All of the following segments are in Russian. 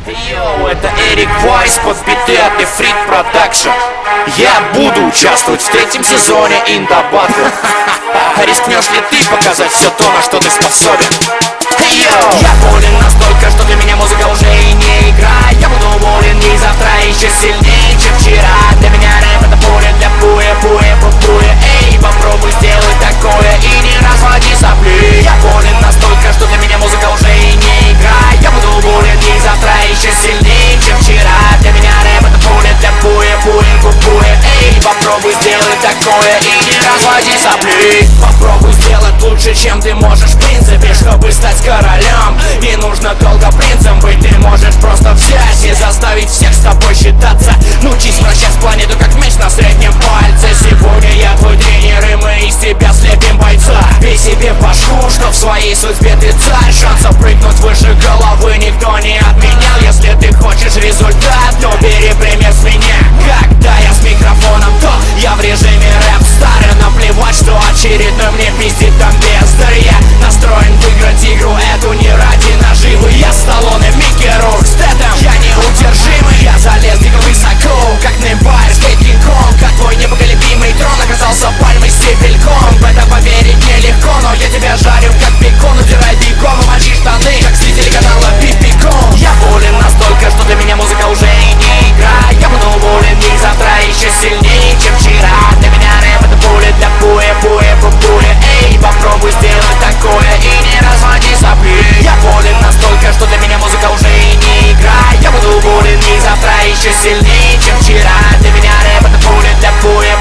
Йоу, это Эрик Вайс под биты от Эфрит Продакшн. Я буду участвовать в третьем сезоне In The Battle. Рискнешь ли ты показать все то, на что ты способен? Йоу! Я болен настолько, что для меня музыка уже и не игра. Я буду болен и завтра еще сильнее, чем вчера. Для меня рэп это поле для буя, эй, попробуй сделать такое и не разводи сопли. Я болен настолько, что для меня музыка уже и не игра. Я буду болен и завтра еще сильнее, чем вчера. Для меня рэп это поле для буя, эй, попробуй сделать такое и не разводи сопли. Попробуй сделать лучше, чем ты можешь в принципе, чтобы стать королем. Не нужно долго принцем быть, ты можешь просто взять и заставить всех с тобой считаться. Научись вращать планету как меч на среднем пальце. Сегодня я твой тренер, и мы из тебя слепим бойца. Бей себе в башку, что в своей судьбе ты царь. Шансов прыгнуть выше головы никто не отменял. Если ты хочешь результат, то бери пример с меня. Когда я с микрофоном, то я в режиме рэп-стар. И наплевать, что очередной мне пиздит там бездарь. Я настроен выиграть игру эту не ради наживы. Я Сталлоне, Микки Рурк, Стэтэм, я неудержимый. Я залез дико высоко, как Неймбайр, Скейт Кинг-Конг. Как твой непоколебимый трон оказался пальмой стебельком. В это поверить нелегко, но я тебя жарю как бекон. Удирай бегом, мочи штаны, как зрители канала Пипикон. Я болен настолько, что для меня музыка уже и не игра. Я буду болен и завтра еще сильнее, чем вчера. Для меня рэп это поле для буя, эй, попробуй сделать такое и не разводи сопли. Я болен настолько, что для меня музыка уже и не игра. Я буду болен и завтра еще сильнее, чем вчера. Для меня рэп это поле для буя,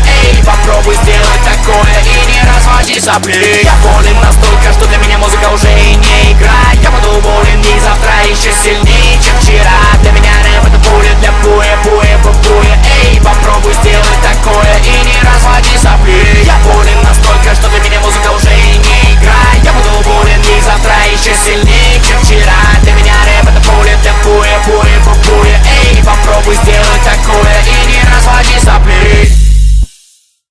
эй, попробуй сделать такое и не разводи сопли. Я болен настолько, что для меня музыка уже и не игра. Я буду болен и завтра